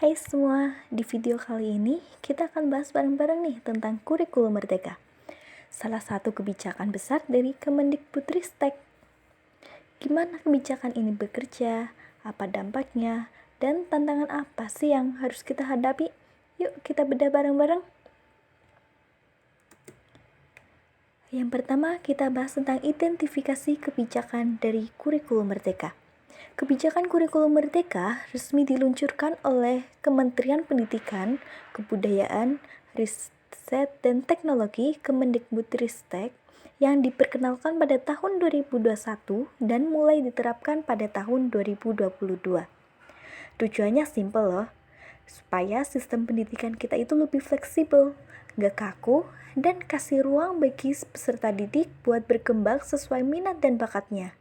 Hai semua, di video kali ini kita akan bahas bareng-bareng nih tentang kurikulum merdeka. Salah satu kebijakan besar dari Kemendikbudristek. Gimana kebijakan ini bekerja, apa dampaknya, dan tantangan apa sih yang harus kita hadapi? Yuk kita bedah bareng-bareng. Yang pertama kita bahas tentang identifikasi kebijakan dari kurikulum merdeka. Kebijakan kurikulum merdeka resmi diluncurkan oleh Kementerian Pendidikan, Kebudayaan, Riset dan Teknologi Kemendikbudristek yang diperkenalkan pada tahun 2021 dan mulai diterapkan pada tahun 2022. Tujuannya simpel loh, supaya sistem pendidikan kita itu lebih fleksibel, gak kaku, dan kasih ruang bagi peserta didik buat berkembang sesuai minat dan bakatnya.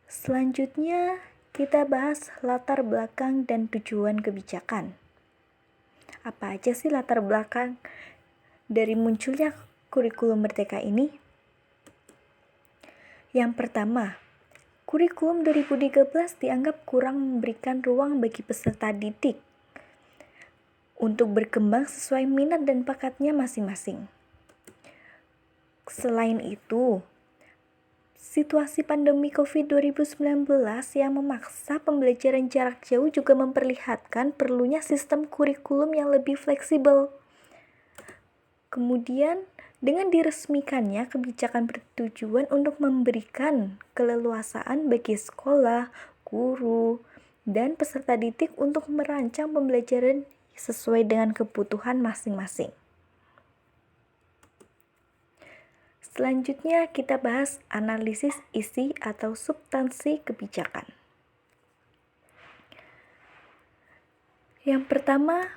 Selanjutnya, kita bahas latar belakang dan tujuan kebijakan. Apa aja sih latar belakang dari munculnya kurikulum merdeka ini? Yang pertama, kurikulum 2013 dianggap kurang memberikan ruang bagi peserta didik untuk berkembang sesuai minat dan bakatnya masing-masing. Selain itu, situasi pandemi COVID-19 yang memaksa pembelajaran jarak jauh juga memperlihatkan perlunya sistem kurikulum yang lebih fleksibel. Kemudian, dengan diresmikannya kebijakan bertujuan untuk memberikan keleluasaan bagi sekolah, guru, dan peserta didik untuk merancang pembelajaran sesuai dengan kebutuhan masing-masing. Selanjutnya kita bahas analisis isi atau substansi kebijakan. Yang pertama,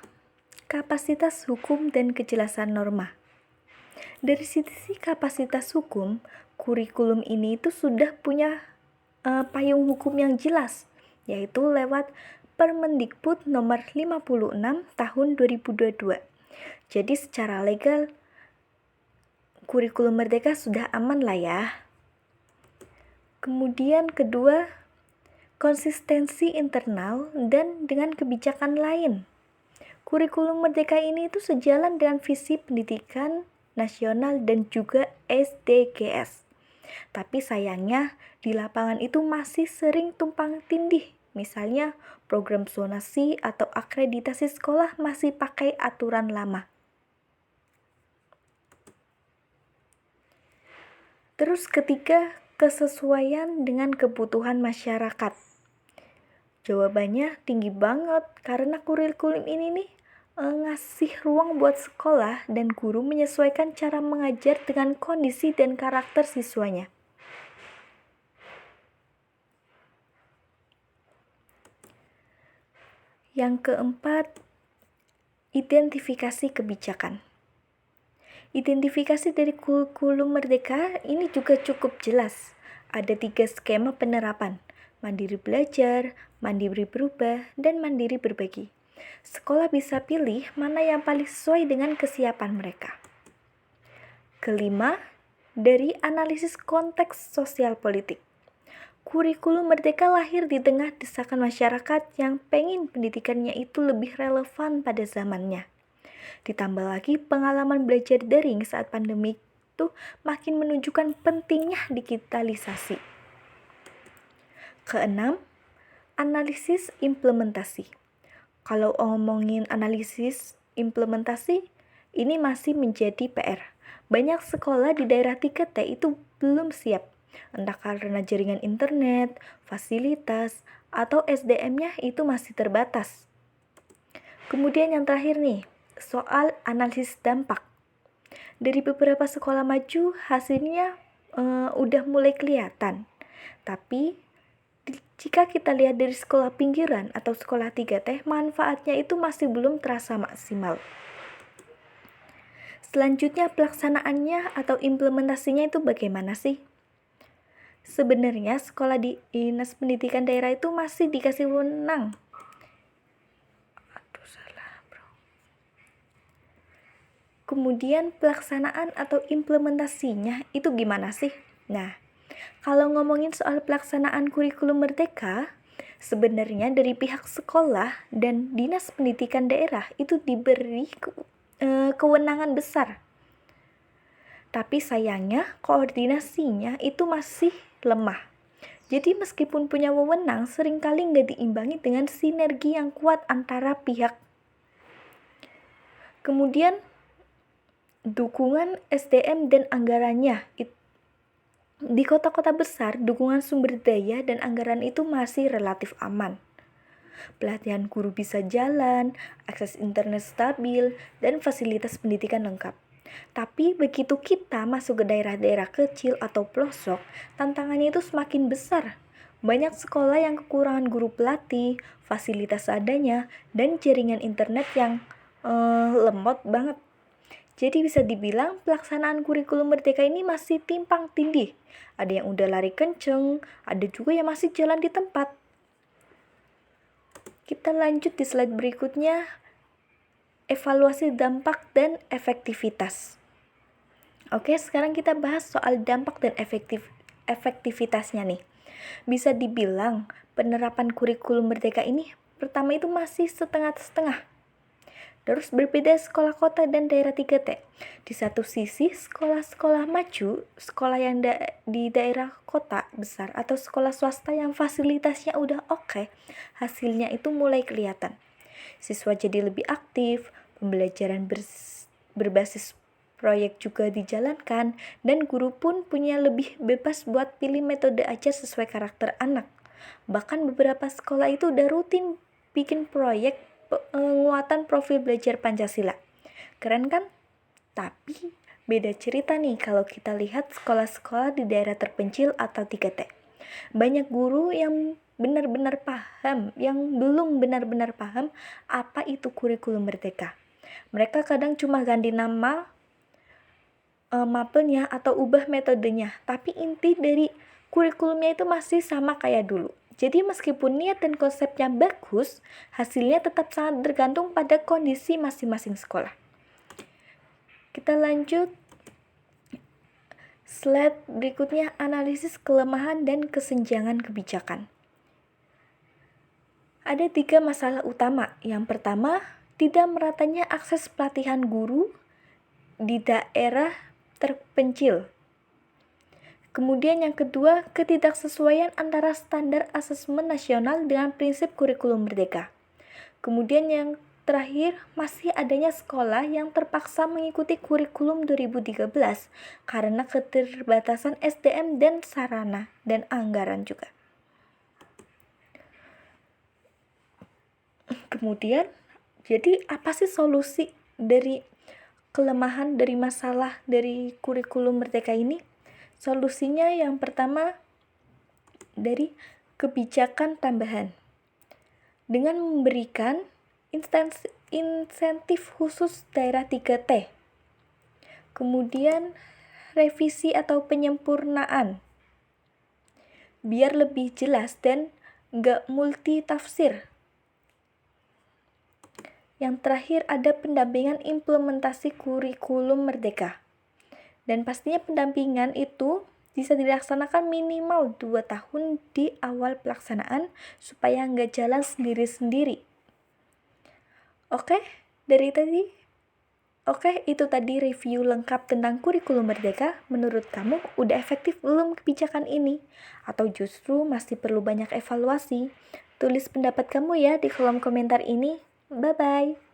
kapasitas hukum dan kejelasan norma. Dari sisi kapasitas hukum, kurikulum ini itu sudah punya payung hukum yang jelas, yaitu lewat Permendikbud nomor 56 tahun 2022. Jadi secara legal, kurikulum merdeka sudah aman lah ya. Kemudian kedua, konsistensi internal dan dengan kebijakan lain. Kurikulum merdeka ini itu sejalan dengan visi pendidikan nasional dan juga SDGs. Tapi sayangnya di lapangan itu masih sering tumpang tindih. Misalnya program zonasi atau akreditasi sekolah masih pakai aturan lama. Terus ketiga, kesesuaian dengan kebutuhan masyarakat. Jawabannya tinggi banget karena kurikulum ini nih ngasih ruang buat sekolah dan guru menyesuaikan cara mengajar dengan kondisi dan karakter siswanya. Yang keempat, identifikasi kebijakan. Identifikasi dari kurikulum merdeka ini juga cukup jelas. Ada 3 skema penerapan, mandiri belajar, mandiri berubah, dan mandiri berbagi. Sekolah bisa pilih mana yang paling sesuai dengan kesiapan mereka. Kelima, dari analisis konteks sosial politik. Kurikulum merdeka lahir di tengah desakan masyarakat yang pengen pendidikannya itu lebih relevan pada zamannya. Ditambah lagi pengalaman belajar daring saat pandemi itu makin menunjukkan pentingnya digitalisasi. Keenam, analisis implementasi. Kalau ngomongin analisis implementasi, ini masih menjadi PR. Banyak sekolah di daerah 3T itu belum siap, entah karena jaringan internet, fasilitas, atau SDM-nya itu masih terbatas. Kemudian yang terakhir nih, soal analisis dampak. Dari beberapa sekolah maju, hasilnya udah mulai kelihatan. Tapi jika kita lihat dari sekolah pinggiran atau sekolah 3T, manfaatnya itu masih belum terasa maksimal. Selanjutnya pelaksanaannya atau implementasinya itu bagaimana sih? Sebenarnya sekolah di Dinas Pendidikan Daerah itu masih dikasih wewenang. Kemudian pelaksanaan atau implementasinya itu gimana sih? Nah, kalau ngomongin soal pelaksanaan kurikulum merdeka, Sebenarnya dari pihak sekolah dan Dinas Pendidikan daerah itu diberi kewenangan besar. Tapi sayangnya koordinasinya itu masih lemah. Jadi meskipun punya wewenang, seringkali nggak diimbangi dengan sinergi yang kuat antara pihak. Kemudian dukungan SDM dan anggarannya. Di kota-kota besar, dukungan sumber daya dan anggaran itu masih relatif aman. Pelatihan guru bisa jalan, akses internet stabil, dan fasilitas pendidikan lengkap. Tapi begitu kita masuk ke daerah-daerah kecil atau pelosok, tantangannya itu semakin besar. Banyak sekolah yang kekurangan guru pelatih, fasilitas seadanya, dan jaringan internet yang lemot banget. Jadi bisa dibilang pelaksanaan kurikulum merdeka ini masih timpang tindih. Ada yang udah lari kenceng, ada juga yang masih jalan di tempat. Kita lanjut di slide berikutnya, evaluasi dampak dan efektivitas. Oke, sekarang kita bahas soal dampak dan efektivitasnya nih. Bisa dibilang penerapan kurikulum merdeka ini pertama itu masih setengah-setengah. Terus berbeda sekolah kota dan daerah 3T. Di satu sisi, sekolah-sekolah maju, sekolah yang di daerah kota besar atau sekolah swasta yang fasilitasnya udah oke, hasilnya itu mulai kelihatan. Siswa jadi lebih aktif, pembelajaran berbasis proyek juga dijalankan, dan guru pun punya lebih bebas buat pilih metode ajar sesuai karakter anak. Bahkan beberapa sekolah itu udah rutin bikin proyek penguatan profil belajar Pancasila. Keren kan? Tapi beda cerita nih kalau kita lihat sekolah-sekolah di daerah terpencil atau 3T. Banyak guru yang benar-benar paham, yang belum benar-benar paham apa itu kurikulum merdeka. Mereka kadang cuma ganti nama mapelnya atau ubah metodenya, tapi inti dari kurikulumnya itu masih sama kayak dulu. Jadi meskipun niat dan konsepnya bagus, hasilnya tetap sangat bergantung pada kondisi masing-masing sekolah. Kita lanjut slide berikutnya, analisis kelemahan dan kesenjangan kebijakan. Ada 3 masalah utama. Yang pertama, tidak meratanya akses pelatihan guru di daerah terpencil. Kemudian yang kedua, ketidaksesuaian antara standar asesmen nasional dengan prinsip kurikulum merdeka. Kemudian yang terakhir, masih adanya sekolah yang terpaksa mengikuti kurikulum 2013 karena keterbatasan SDM dan sarana dan anggaran juga. Kemudian, jadi apa sih solusi dari kelemahan, dari masalah dari kurikulum merdeka ini? Solusinya yang pertama dari kebijakan tambahan. Dengan memberikan insentif khusus daerah 3T. Kemudian revisi atau penyempurnaan. Biar lebih jelas dan nggak multi tafsir. Yang terakhir ada pendampingan implementasi kurikulum merdeka. Dan pastinya pendampingan itu bisa dilaksanakan minimal 2 tahun di awal pelaksanaan supaya nggak jalan sendiri-sendiri. Oke, itu tadi review lengkap tentang kurikulum merdeka. Menurut kamu udah efektif belum kebijakan ini? Atau justru masih perlu banyak evaluasi? Tulis pendapat kamu ya di kolom komentar ini. Bye-bye.